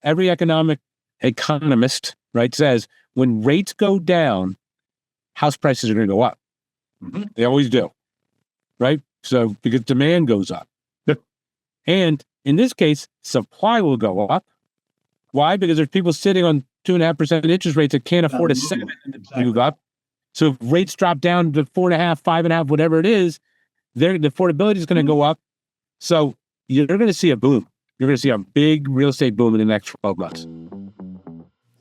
every economist, right, says when rates go down, house prices are going to go up. Mm-hmm. They always do, right? So because demand goes up. And in this case, supply will go up. Why? Because there's people sitting on 2.5% interest rates that can't afford a 7 to move up. So if rates drop down to 4.5, 5.5, whatever it is, the affordability is going to go up. So you're going to see a boom. You're going to see a big real estate boom in the next 12 months.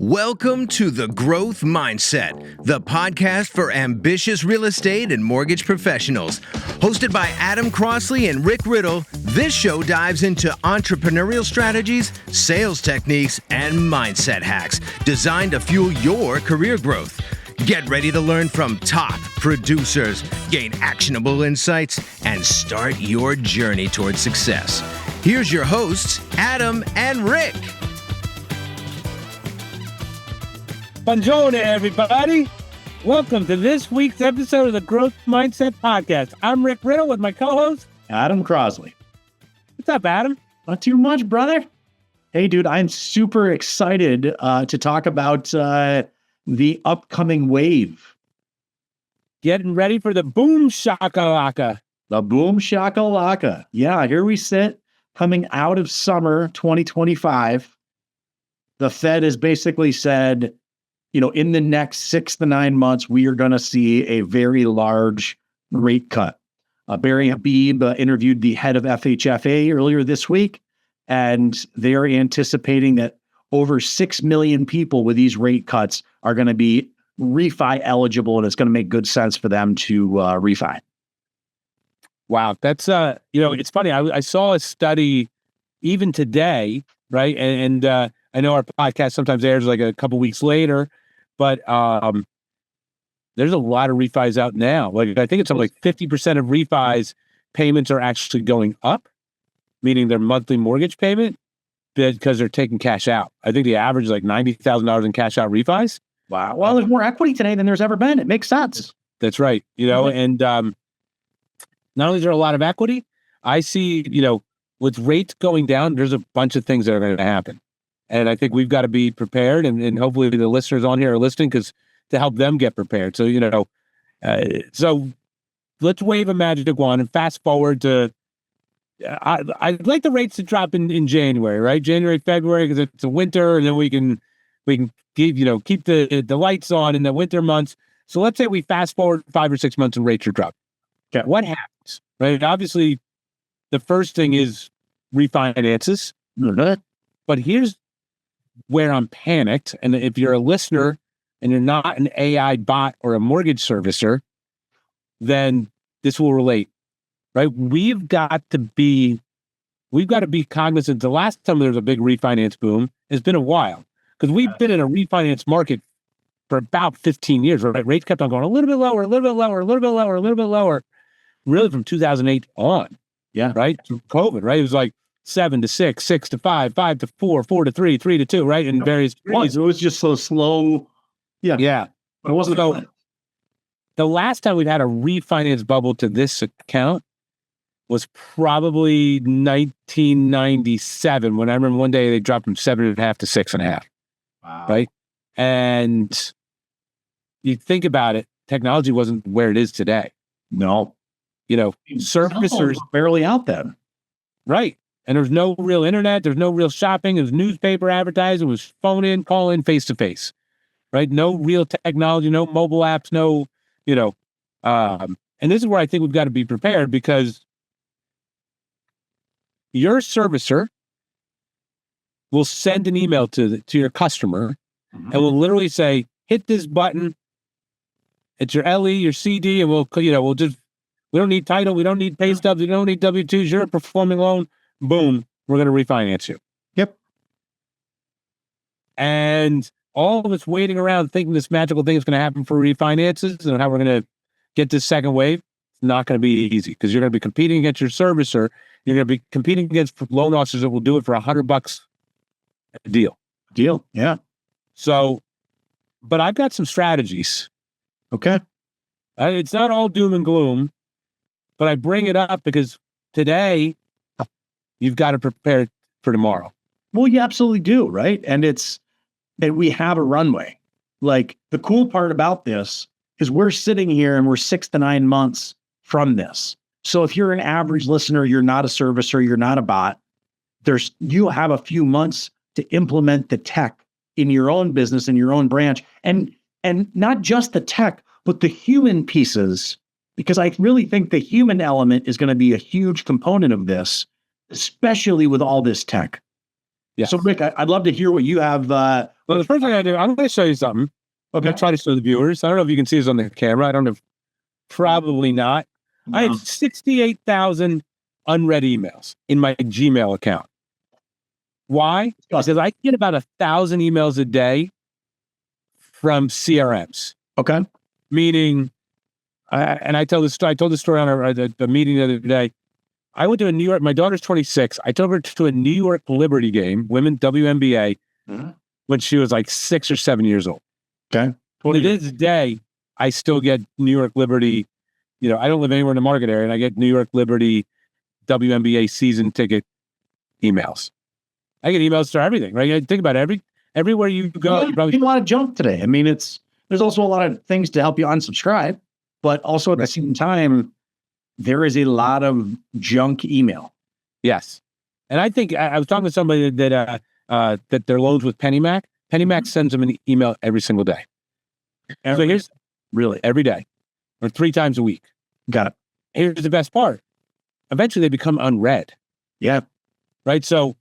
Welcome to The Growth Mindset, the podcast for ambitious real estate and mortgage professionals. Hosted by Adam Crosley and Riddle, this show dives into entrepreneurial strategies, sales techniques, and mindset hacks designed to fuel your career growth. Get ready to learn from top producers, gain actionable insights, and start your journey towards success. Here's your hosts, Adam and Rick. Buongiorno, everybody. Welcome to this week's episode of the Growth Mindset Podcast. I'm Rick Riddle with my co-host, Adam Crosley. What's up, Adam? Not too much, brother. Hey, dude, I'm super excited to talk about the upcoming wave. Getting ready for the boom shakalaka. The boom shakalaka. Yeah, here we sit coming out of summer 2025. The Fed has basically said, in the next 6 to 9 months, we are going to see a very large rate cut. Barry Habib interviewed the head of FHFA earlier this week, and they're anticipating that over 6 million people with these rate cuts are going to be refi eligible, and it's going to make good sense for them to refi. Wow, that's it's funny. I saw a study even today, right? And I know our podcast sometimes airs like a couple weeks later, but there's a lot of refis out now. Like I think it's something like 50% of refis payments are actually going up, meaning their monthly mortgage payment, because they're taking cash out. I think the average is like $90,000 in cash out refis. Wow. Well, there's more equity today than there's ever been. It makes sense. That's right. And not only is there a lot of equity, I see, with rates going down, there's a bunch of things that are going to happen. And I think we've got to be prepared, and hopefully the listeners on here are listening to help them get prepared. So, so let's wave a magic wand and fast forward to, I'd like the rates to drop in January, right? January, February, because it's a winter, and then we can keep the lights on in the winter months. So let's say we fast forward 5 or 6 months and rates are dropping. Okay. What happens, right? Obviously, the first thing is refinances. But here's where I'm panicked. And if you're a listener and you're not an AI bot or a mortgage servicer, then this will relate, right? We've got to be cognizant. The last time there was a big refinance boom, it's been a while, because we've been in a refinance market for about 15 years, right? Rates kept on going a little bit lower, a little bit lower, a little bit lower, a little bit lower, really from 2008 on. Yeah. Right. Through COVID, right? It was like 7 to 6, 6 to 5, 5 to 4, 4 to 3, 3 to 2, right? In various degrees. It was just so slow. Yeah. Yeah. But it wasn't so. The last time we've had a refinance bubble to this account was probably 1997, when I remember one day they dropped from 7.5 to 6.5. Wow. Right. And you think about it, technology wasn't where it is today. No. Servicers barely out then. Right. And there's no real internet. There's no real shopping. There's newspaper advertising. It was phone in, call in, face to face. Right. No real technology, no mobile apps, and this is where I think we've got to be prepared, because your servicer will send an email to your customer, mm-hmm. and will literally say, hit this button. It's your LE, your CD, and we don't need title. We don't need pay stubs. We don't need W-2s. You're a performing loan. Boom. We're going to refinance you. Yep. And all of us waiting around thinking this magical thing is going to happen for refinances and how we're going to get this second wave. It's not going to be easy, because you're going to be competing against your servicer. You're going to be competing against loan officers that will do it for $100 a deal. Yeah. So, but I've got some strategies. Okay. It's not all doom and gloom, but I bring it up because today you've got to prepare for tomorrow. Well, you absolutely do, right? And we have a runway. Like, the cool part about this is we're sitting here and we're 6 to 9 months from this. So if you're an average listener, you're not a servicer, you're not a bot, you'll have a few months to implement the tech in your own business, in your own branch, and not just the tech, but the human pieces, because I really think the human element is going to be a huge component of this, especially with all this tech. Yeah. So, Rick, I'd love to hear what you have. Well, the first thing I do, I'm going to show you something. Okay. I'm try to show the viewers. I don't know if you can see this on the camera. I don't know. Probably not. No. I had 68,000 unread emails in my Gmail account. Why? Because I get about 1,000 emails a day from CRMs. Okay. Meaning, I told the story on the meeting the other day. I went to a New York, my daughter's 26. I took her to a New York Liberty game, women WNBA, when she was like 6 or 7 years old. Okay. To this day, I still get New York Liberty. You know, I don't live anywhere in the market area, and I get New York Liberty WNBA season ticket emails. I get emails to everything, right? Think about it. Everywhere you go. You probably a lot of junk today. I mean, there's also a lot of things to help you unsubscribe, but also at the same time, there is a lot of junk email. Yes. And I think I was talking to somebody that their loans with PennyMac. PennyMac sends them an email every single day. So here's really every day or 3 times a week. Got it. Here's the best part. Eventually they become unread. Yeah. Right. So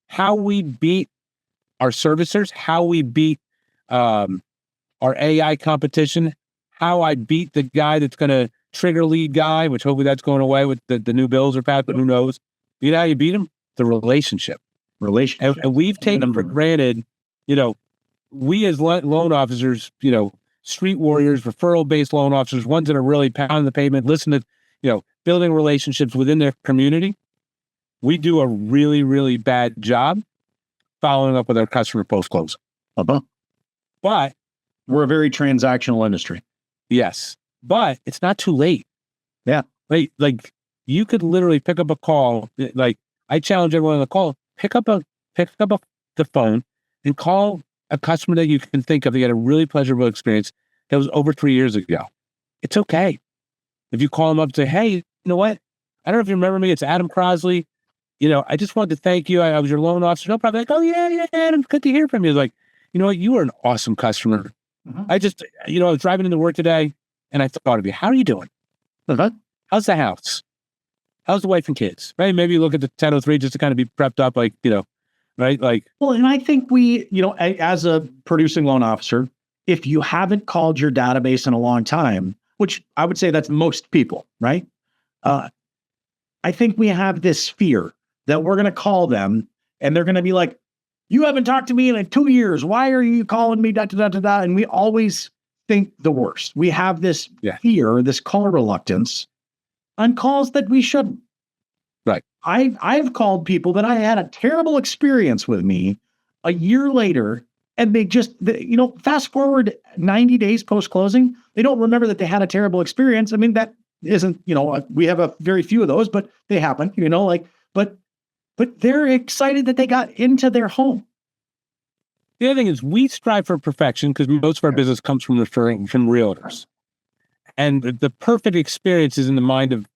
how we beat our servicers, how we beat our AI competition, how I beat the guy that's going to trigger lead guy, which hopefully that's going away with the new bills are passed, but who knows? You know how you beat him? The relationship. And we've taken for granted, you know, we as loan officers, you know, street warriors, referral-based loan officers, ones that are really pounding the pavement, listen to, you know, building relationships within their community. We do a really, really bad job following up with our customer post-close. But we're a very transactional industry. Yes. But it's not too late. Yeah. Like you could literally pick up a call. Like, I challenge everyone on the call, pick up the phone and call a customer that you can think of that had a really pleasurable experience that was over 3 years ago. It's okay. If you call them up and say, hey, you know what? I don't know if you remember me. It's Adam Crosley. You know, I just wanted to thank you. I was your loan officer. No problem. Like, oh yeah, Adam, good to hear from you. Like, you know what? You were an awesome customer. I just, you know, I was driving into work today and I thought of you. How are you doing? How's the house? How's the wife and kids? Right? Maybe you look at the 1003 just to kind of be prepped up, like, you know, right? Like, well, and I think we, you know, as a producing loan officer, if you haven't called your database in a long time, which I would say that's most people, right? I think we have this fear that we're going to call them and they're going to be like, you haven't talked to me in like 2 years. Why are you calling me? And we always think the worst. We have this fear, this call reluctance on calls that we shouldn't. Right. I've called people that I had a terrible experience with me a year later, and they just, you know, fast forward 90 days post-closing, they don't remember that they had a terrible experience. I mean, that isn't, you know, we have a very few of those, but they happen, you know, like, but they're excited that they got into their home. The other thing is we strive for perfection because most of our business comes from referring from realtors. And the perfect experience is in the mind of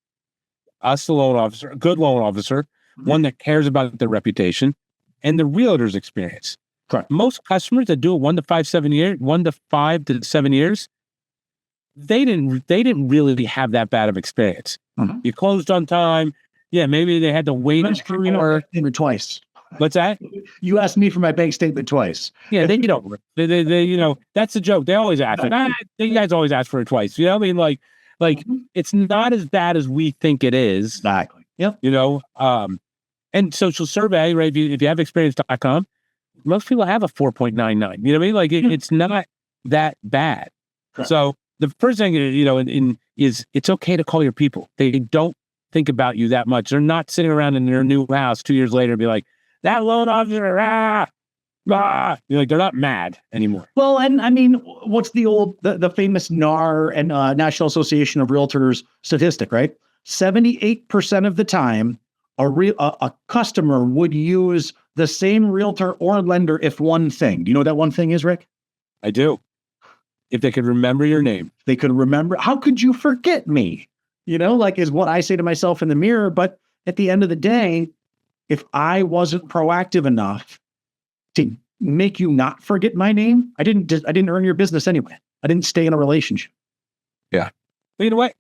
us, the loan officer, a good loan officer, one that cares about their reputation, and the realtor's experience. Correct. Most customers that do it 1 to 5 to 7 years, they didn't really have that bad of experience. You closed on time. Yeah, maybe they had to wait twice. What's that? You asked me for my bank statement twice. Yeah, they you know, that's the joke. They always ask. You guys always ask for it twice. You know what I mean? Like it's not as bad as we think it is. Exactly. Yep. You know, and social survey, right? If you have experience.com, most people have a 4.99. You know what I mean? Like it's not that bad. Correct. So the first thing, you know, is it's okay to call your people. They don't think about you that much. They're not sitting around in their new house 2 years later and be like, that loan officer, you know, like they're not mad anymore. Well, and I mean, what's the famous NAR and National Association of Realtors statistic, right? 78% of the time, a customer would use the same realtor or lender if one thing. Do you know what that one thing is, Rick? I do. If they could remember your name. They could remember. How could you forget me? Like is what I say to myself in the mirror. But at the end of the day, if I wasn't proactive enough to make you not forget my name, I didn't earn your business anyway. I didn't stay in a relationship. Yeah. But you know what?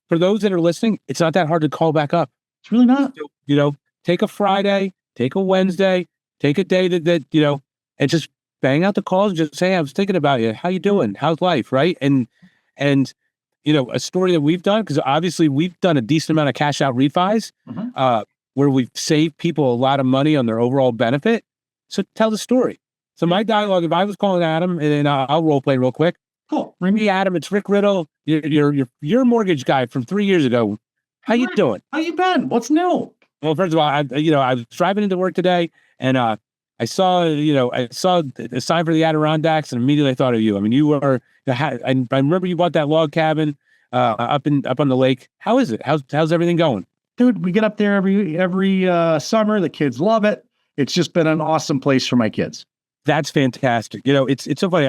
For those that are listening, it's not that hard to call back up. It's really not. So, take a Friday, take a Wednesday, take a day that and just bang out the calls and just say, I was thinking about you. How you doing? How's life? Right. And a story that we've done, because obviously we've done a decent amount of cash out refis, where we've saved people a lot of money on their overall benefit. So tell the story. So my dialogue, if I was calling Adam, and I'll role play real quick. Cool. Ring me, Adam. It's Rick Riddle. Your mortgage guy from 3 years ago. How you doing? How you been? What's new? Well, first of all, I was driving into work today, and I saw a sign for the Adirondacks, and immediately I thought of you. I mean, you were. I remember you bought that log cabin up on the lake. How is it? How's everything going? Dude, we get up there every summer. The kids love it. It's just been an awesome place for my kids. That's fantastic. It's so funny.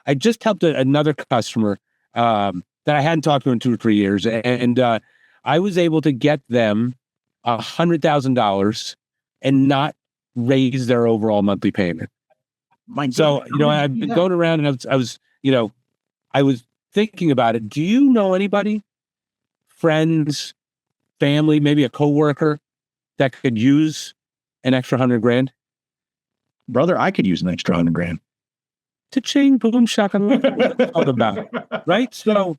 I just helped another customer that I hadn't talked to in 2 or 3 years, and I was able to get them $100,000 and not raise their overall monthly payment. So I've been going around, and I was thinking about it. Do you know anybody, friends, family, maybe a coworker that could use an extra $100,000? Brother, I could use an extra $100,000. Ta-ching, boom, shaka, talk about, right? So,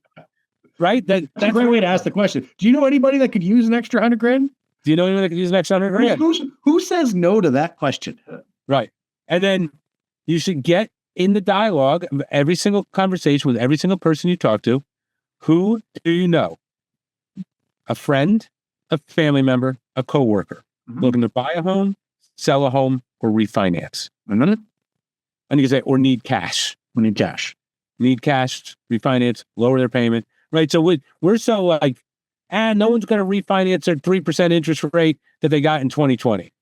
right? That's a great way to ask the question. Do you know anybody that could use an extra $100,000? Do you know anyone that could use an extra $100,000? Who says no to that question? Right. And then you should get in the dialogue of every single conversation with every single person you talk to. Who do you know? A friend, a family member, a coworker, looking to buy a home, sell a home, or refinance. And you can say, or need cash. We need cash. Need cash, refinance, lower their payment. Right. So we're so like, no one's going to refinance their 3% interest rate that they got in 2020.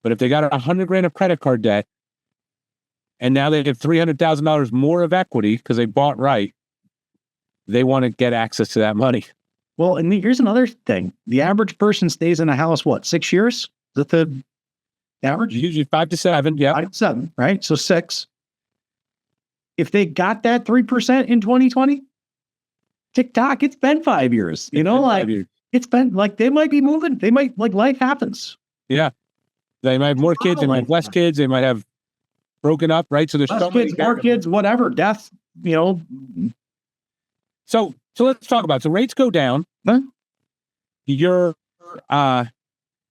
But if they got $100,000 of credit card debt, and now they have $300,000 more of equity because they bought right, they want to get access to that money. Well, and here's another thing. The average person stays in a house, 6 years? Is that the average? Usually 5 to 7, yeah. 5 to 7, right? So 6. If they got that 3% in 2020, TikTok, it's been 5 years. It's been like they might be moving. They might, life happens. Yeah. They might have more kids, they might have less kids, they might have broken up, right? So there's less kids, more kids, whatever, death, So let's talk about it. So rates go down. Huh? Your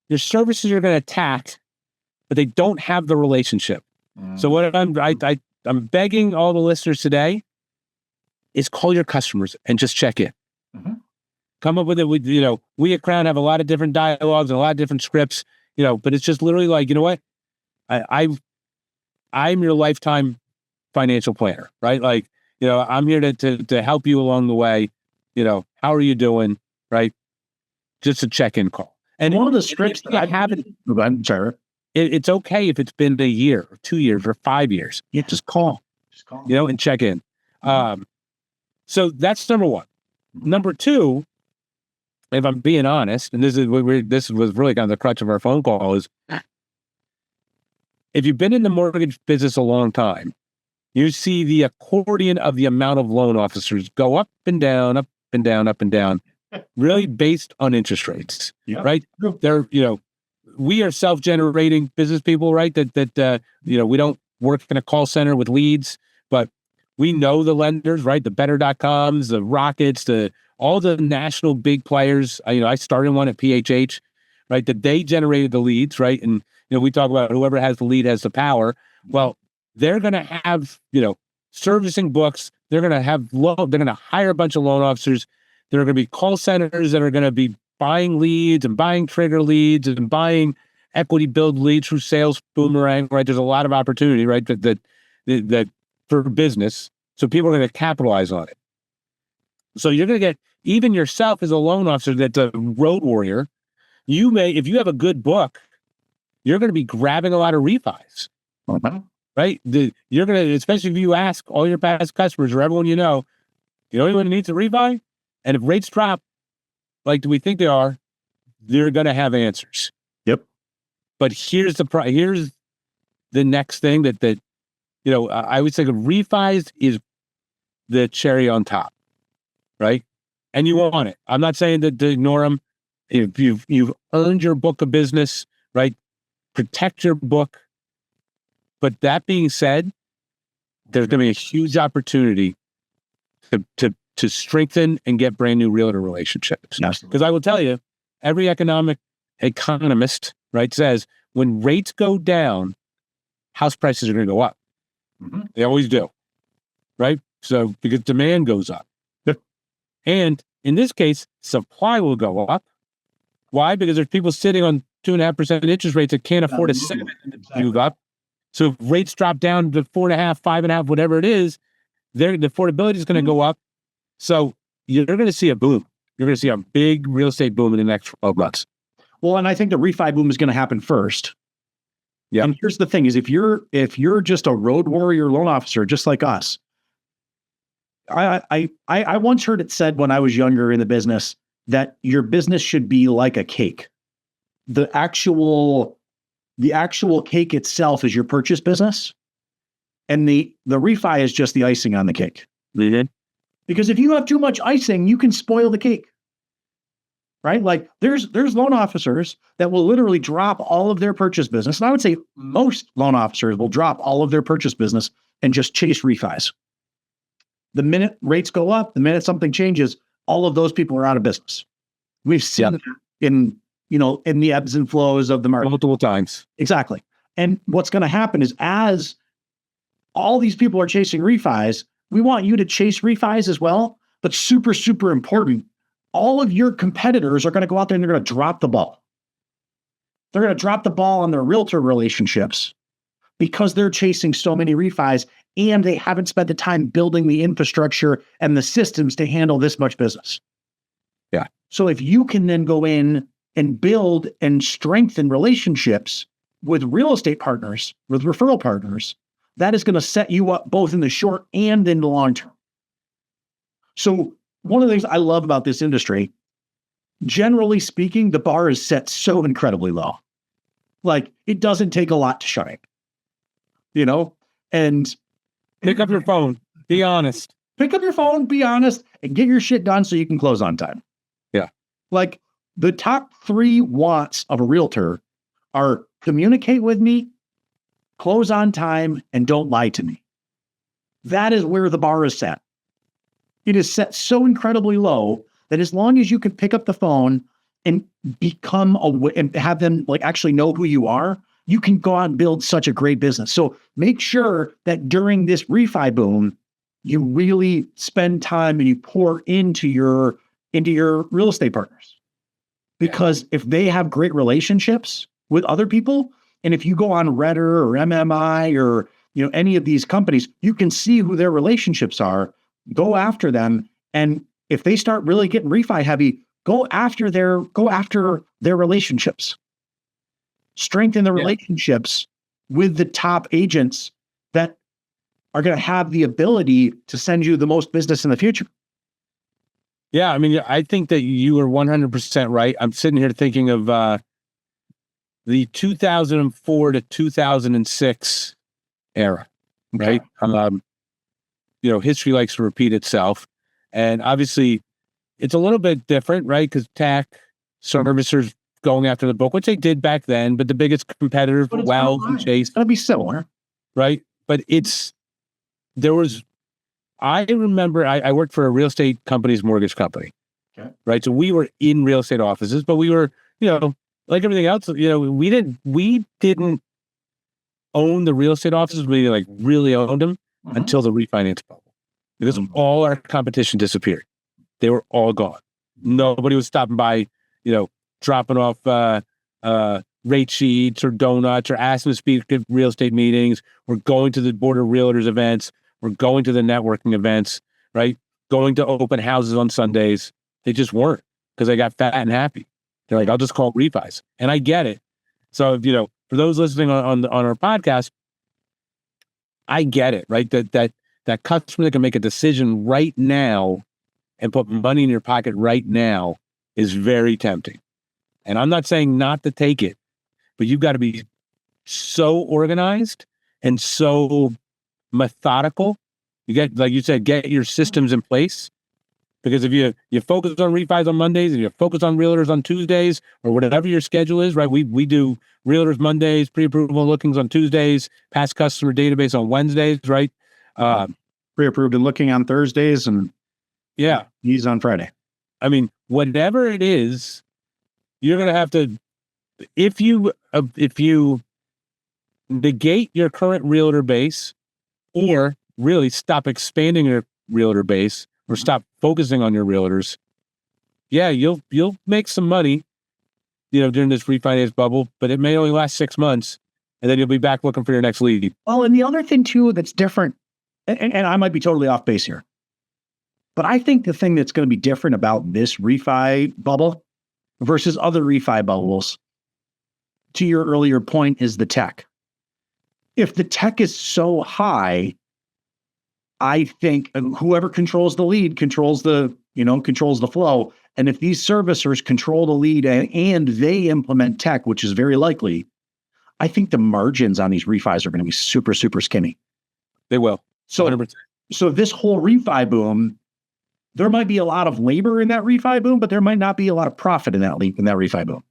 services are going to attack, but they don't have the relationship. So what I'm begging all the listeners today is call your customers and just check in. Come up with it. We at Crown have a lot of different dialogues and a lot of different scripts, but it's just literally like, you know what? I'm your lifetime financial planner, right? Like, I'm here to help you along the way. How are you doing? Right? Just a check-in call. And one of the scripts that I haven't, I'm sorry. It's okay if it's been a year or 2 years or 5 years. Yeah, just call. And check in. So that's number one. Number two, if I'm being honest, and this was really kind of the crutch of our phone call, is if you've been in the mortgage business a long time, you see the accordion of the amount of loan officers go up and down, up and down, up and down, really based on interest rates, right? They're, we are self-generating business people, right? That we don't work in a call center with leads, but we know the lenders, right? The Better.coms, the Rockets, all the national big players. I started one at PHH, right? That they generated the leads, right? And we talk about whoever has the lead has the power. Well, they're going to have servicing books. They're going to have they're going to hire a bunch of loan officers. There are going to be call centers that are going to be buying leads and buying trigger leads and buying equity build leads through sales boomerang, right? There's a lot of opportunity, right? That for business. So people are going to capitalize on it. So you're going to get, even yourself as a loan officer that's a road warrior, you may, if you have a good book, you're going to be grabbing a lot of refis, right? You're going to, especially if you ask all your past customers or everyone you know anyone who needs a refi? And if rates drop, like do we think they are, they're going to have answers. Yep. But here's the next thing that I would say the refis is the cherry on top, right? And you want it. I'm not saying that to ignore them. If you've earned your book of business, right? Protect your book. But that being said, there's going to be a huge opportunity to strengthen and get brand new realtor relationships. Because I will tell you, every economist, right, says when rates go down, house prices are going to go up. They always do, right? So because demand goes up. And in this case, supply will go up. Why? Because there's people sitting on 2.5% interest rates that can't afford to move up. So if rates drop down to 4.5%, 5.5%, whatever it is, the affordability is going to go up. So you're going to see a boom. You're going to see a big real estate boom in the next 12 months. Well, and I think the refi boom is going to happen first. Yeah. And here's the thing: is if you're just a road warrior loan officer, just like us, I once heard it said when I was younger in the business that your business should be like a cake. The actual cake itself is your purchase business, and the refi is just the icing on the cake. Because if you have too much icing, you can spoil the cake. Right? Like there's loan officers that will literally drop all of their purchase business. And I would say most loan officers will drop all of their purchase business and just chase refis. The minute rates go up, the minute something changes, all of those people are out of business. We've seen that in the ebbs and flows of the market. Multiple times. Exactly. And what's going to happen is as all these people are chasing refis, we want you to chase refis as well. But super, super important, all of your competitors are going to go out there and they're going to drop the ball. They're going to drop the ball on their realtor relationships because they're chasing so many refis and they haven't spent the time building the infrastructure and the systems to handle this much business. Yeah. So if you can then go in and build and strengthen relationships with real estate partners, with referral partners, that is going to set you up both in the short and in the long term. So one of the things I love about this industry, generally speaking, the bar is set so incredibly low. Like it doesn't take a lot to shine, and pick up your phone, be honest. Pick up your phone, be honest, and get your shit done so you can close on time. Yeah. Like the top 3 wants of a realtor are communicate with me, close on time, and don't lie to me. That is where the bar is set. It is set so incredibly low that as long as you can pick up the phone and become and have them like actually know who you are, you can go out and build such a great business. So make sure that during this refi boom, you really spend time and you pour into your real estate partners. Because if they have great relationships with other people, and if you go on Reddit or MMI or any of these companies, you can see who their relationships are. Go after them, and if they start really getting refi heavy, go after their relationships. Strengthen the relationships with the top agents that are going to have the ability to send you the most business in the future. Yeah, I mean, I think that you are 100% right. I'm sitting here thinking of the 2004 to 2006 era, right? History likes to repeat itself. And obviously, it's a little bit different, right? Because tech servicers going after the book, which they did back then, but the biggest competitors were Wells and Chase. It's going to be similar. Right? But I remember I worked for a real estate company's mortgage company. Okay. Right? So we were in real estate offices, but we were, like everything else, we didn't own the real estate offices. We really owned them until the refinance bubble, because all our competition disappeared. They were all gone. Nobody was stopping by, dropping off rate sheets or donuts or asking to speak at real estate meetings. We're going to the Board of Realtors events. We're going to the networking events, right? Going to open houses on Sundays. They just weren't, because they got fat and happy. They're like, I'll just call refis. And I get it. So, for those listening on our podcast, I get it, right? That customer that can make a decision right now and put money in your pocket right now is very tempting. And I'm not saying not to take it, but you've got to be so organized and so methodical. You get, like you said, get your systems in place. Because if you focus on refis on Mondays and you focus on realtors on Tuesdays or whatever your schedule is, right? We do realtors Mondays, pre-approval lookings on Tuesdays, past customer database on Wednesdays, right? Pre-approved and looking on Thursdays, and he's on Friday. I mean, whatever it is, you're going to have to, if you negate your current realtor base or really stop expanding your realtor base or stop focusing on your realtors, you'll make some money, during this refinance bubble, but it may only last 6 months, and then you'll be back looking for your next lead. Oh, and the other thing too that's different, and I might be totally off base here, but I think the thing that's going to be different about this refi bubble versus other refi bubbles, to your earlier point, is the tech. If the tech is so high, I think whoever controls the lead controls the flow. And if these servicers control the lead and they implement tech, which is very likely, I think the margins on these refis are going to be super, super skinny. They will. So 100%. So this whole refi boom, there might be a lot of labor in that refi boom, but there might not be a lot of profit in that refi boom.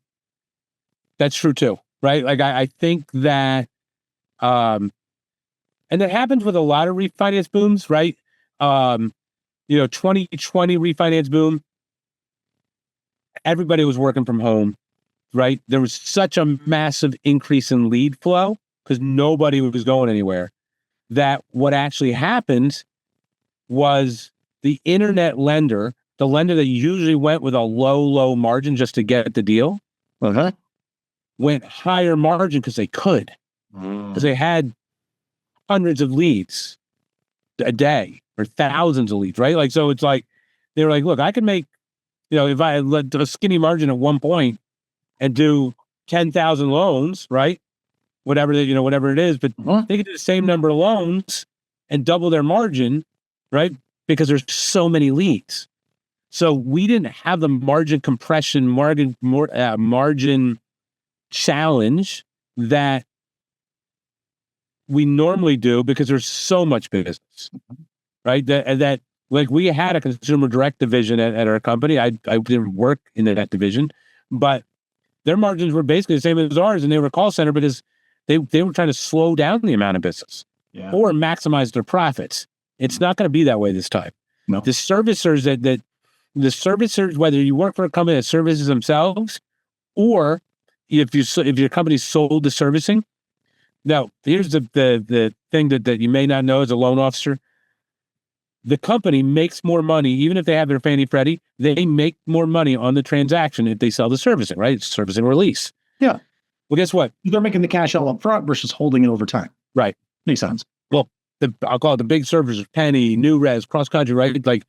That's true too, right? Like I think that, and that happens with a lot of refinance booms, right? 2020 refinance boom, everybody was working from home, right? There was such a massive increase in lead flow because nobody was going anywhere, that what actually happened was the internet lender, the lender that usually went with a low margin just to get the deal, went higher margin because they could. Because they had hundreds of leads a day or thousands of leads, right? Like, so it's like, they were like, look, I can make, if I let a skinny margin at one point and do 10,000 loans, right? Whatever it is, but they could do the same number of loans and double their margin, right? Because there's so many leads. So we didn't have the margin compression, margin challenge that we normally do because there's so much business, right? That like we had a consumer direct division at our company. I didn't work in that division, but their margins were basically the same as ours, and they were a call center because they were trying to slow down the amount of business or maximize their profits. It's not going to be that way this time. No. The servicers the servicers, whether you work for a company that services themselves or if your company's sold to servicing. Now, here's the thing that you may not know as a loan officer. The company makes more money, even if they have their Fannie Freddie, they make more money on the transaction if they sell the servicing, right? It's servicing release. Yeah. Well, guess what? They're making the cash all up front versus holding it over time. Right. Makes sense. Well, I'll call it the big servicers, Penny, New Res, Cross Country, right? Like,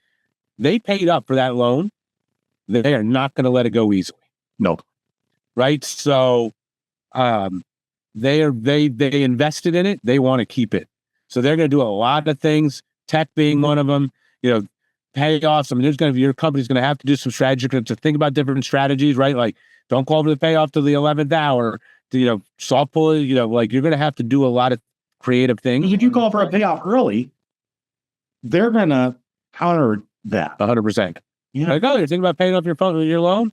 they paid up for that loan. They are not going to let it go easily. No. Right? So, they invested in it. They want to keep it. So they're going to do a lot of things, tech being one of them, payoffs. I mean, your company's going to have to do some strategy to think about different strategies, right? Like, don't call for the payoff to the 11th hour, soft pull, like you're going to have to do a lot of creative things. If you call for a payoff early, they're going to counter that. 100%. Yeah. Like, oh, you're thinking about paying off your loan?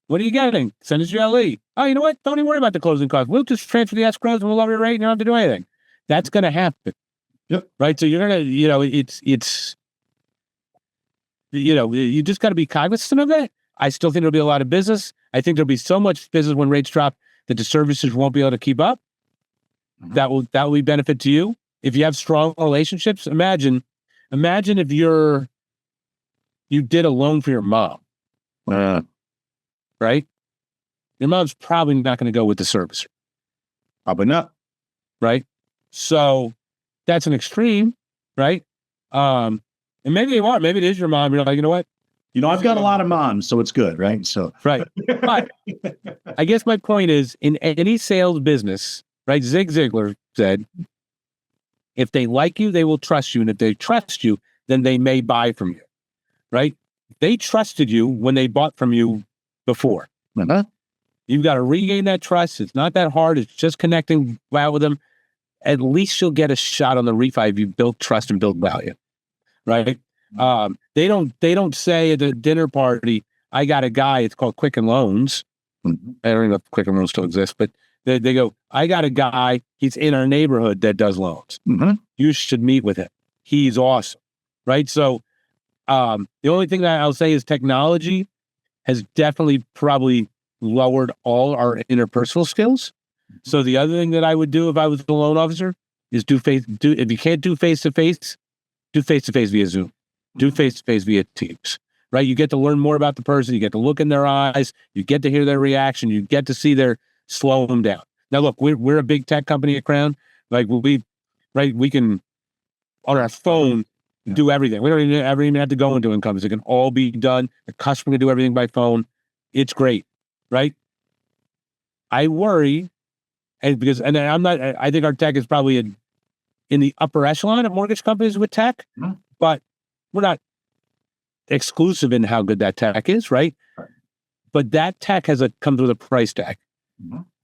What are you getting? Send us your LE. Oh, you know what? Don't even worry about the closing costs. We'll just transfer the escrows and we'll lower your rate and you don't have to do anything. That's going to happen. Yep. Right? So you're going to, you just got to be cognizant of it. I still think there'll be a lot of business. I think there'll be so much business when rates drop that the services won't be able to keep up. Mm-hmm. That will be benefit to you. If you have strong relationships, imagine if you did a loan for your mom. Right? Your mom's probably not going to go with the servicer. Probably not. Right? So that's an extreme, right? And maybe they want, maybe it is your mom. You're like, you know what? I've got a lot of moms, so it's good, right? So right. But I guess my point is, in any sales business, right? Zig Ziglar said, if they like you, they will trust you. And if they trust you, then they may buy from you, right? They trusted you when they bought from you before. Uh-huh. You've got to regain that trust. It's not that hard. It's just connecting well with them. At least you'll get a shot on the refi if you build trust and build value, right? They don't say at the dinner party, I got a guy, it's called Quicken Loans. I don't even know if Quicken Loans still exists, but they go, I got a guy, he's in our neighborhood that does loans. Mm-hmm. You should meet with him. He's awesome, right? So the only thing that I'll say is technology has definitely probably lowered all our interpersonal skills. So the other thing that I would do if I was a loan officer is if you can't do face-to-face, do face-to-face via Zoom. Do face-to-face via Teams, right? You get to learn more about the person. You get to look in their eyes. You get to hear their reaction. You get to see slow them down. Now, look, we're a big tech company at Crown. Like we can, on our phone, do everything. We don't even have to go into incomes. It can all be done. The customer can do everything by phone. It's great, right? I worry, I think our tech is probably in the upper echelon of mortgage companies with tech, but we're not exclusive in how good that tech is, right? But that tech has comes with a price tag,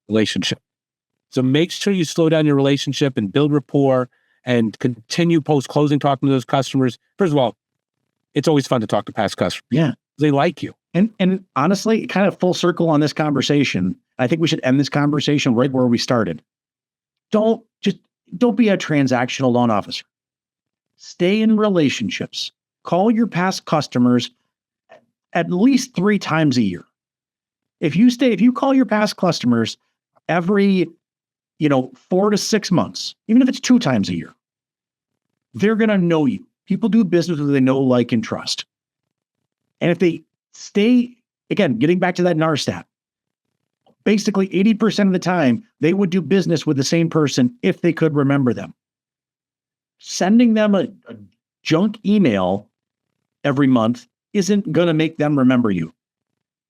relationship. So make sure you slow down your relationship and build rapport and continue post-closing talking to those customers. First of all, it's always fun to talk to past customers. Yeah. They like you. And honestly, kind of full circle on this conversation, I think we should end this conversation right where we started. Don't be a transactional loan officer. Stay in relationships. Call your past customers at least 3 times a year. If you call your past customers every 4 to 6 months, even if it's 2 times a year, they're going to know you. People do business with who they know, like, and trust. And if they stay, again, getting back to that NAR stat, basically 80% of the time, they would do business with the same person if they could remember them. Sending them a junk email every month isn't going to make them remember you.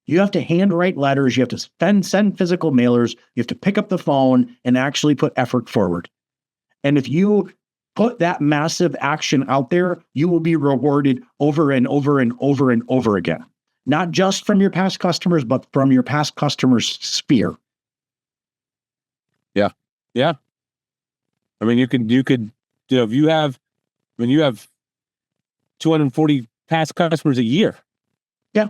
You have to handwrite letters. You have to send physical mailers. You have to pick up the phone and actually put effort forward. And if you put that massive action out there, you will be rewarded over and over and over and over again. Not just from your past customers, but from your past customers' sphere. Yeah. Yeah. I mean, you could, if you have 240 past customers a year. Yeah.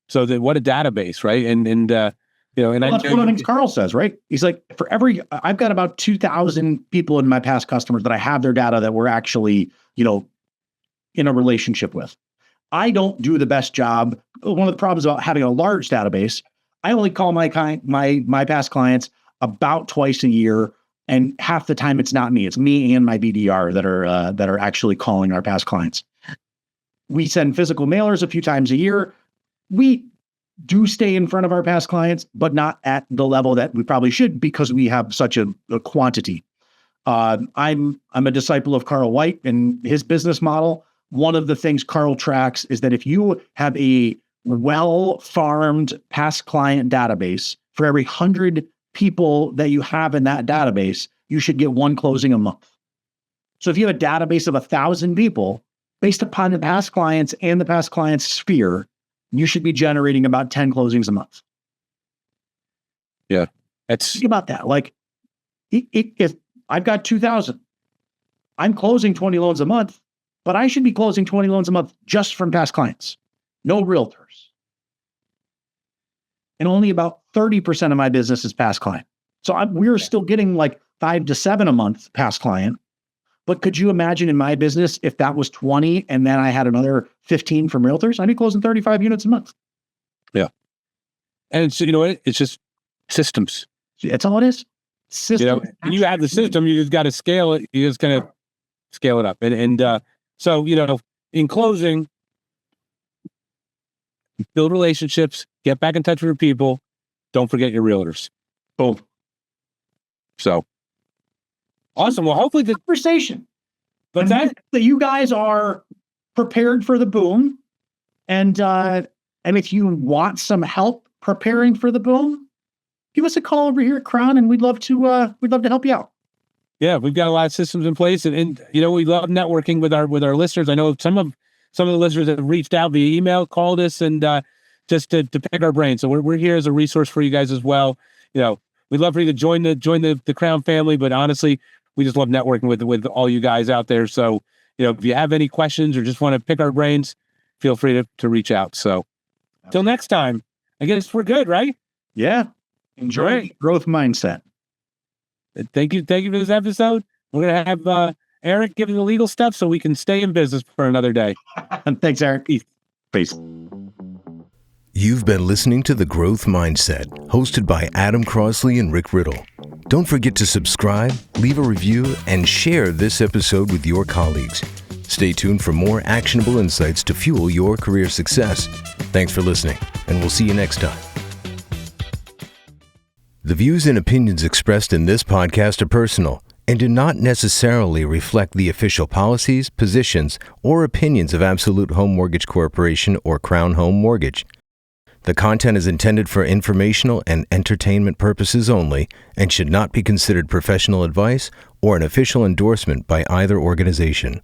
So what a database, right? And that's one of the things Carl says, right? He's like, I've got about 2,000 people in my past customers that I have their data that we're actually, in a relationship with. I don't do the best job. One of the problems about having a large database, I only call my past clients about twice a year, and half the time it's not me. It's me and my BDR that are actually calling our past clients. We send physical mailers a few times a year. We do stay in front of our past clients, but not at the level that we probably should because we have such a quantity. I'm a disciple of Carl White and his business model. One of the things Carl tracks is that if you have a well-farmed past client database, for every 100 people that you have in that database, you should get 1 closing a month. So if you have a database of 1,000 people, based upon the past clients and the past client's sphere, you should be generating about 10 closings a month. Yeah. Think about that. Like, if I've got 2,000, I'm closing 20 loans a month, but I should be closing 20 loans a month just from past clients. No realtors. And only about 30% of my business is past client. So we're still getting like 5 to 7 a month past client. But could you imagine in my business if that was 20 and then I had another 15 from realtors? I'd be closing 35 units a month. Yeah. And so, it's just systems. That's all it is. System. And you have the system, you just got to scale it. You just kind of scale it up. So, in closing, build relationships, get back in touch with your people. Don't forget your realtors. Boom. So awesome. Well, hopefully the conversation. But that you guys are prepared for the boom. And if you want some help preparing for the boom, give us a call over here at Crown, and we'd love to help you out. Yeah, we've got a lot of systems in place, and we love networking with our listeners. I know some of the listeners have reached out via email, called us, and just to pick our brains. So we're here as a resource for you guys as well. We'd love for you to join the Crown family, but honestly, we just love networking with all you guys out there. So if you have any questions or just want to pick our brains, feel free to reach out. So till next time, I guess we're good, right? Yeah. Enjoy growth mindset. Thank you for this episode. We're going to have Eric give the legal stuff so we can stay in business for another day. Thanks, Eric. Peace. You've been listening to The Growth Mindset, hosted by Adam Crosley and Rick Riddle. Don't forget to subscribe, leave a review, and share this episode with your colleagues. Stay tuned for more actionable insights to fuel your career success. Thanks for listening, and we'll see you next time. The views and opinions expressed in this podcast are personal and do not necessarily reflect the official policies, positions, or opinions of Absolute Home Mortgage Corporation or Crown Home Mortgage. The content is intended for informational and entertainment purposes only and should not be considered professional advice or an official endorsement by either organization.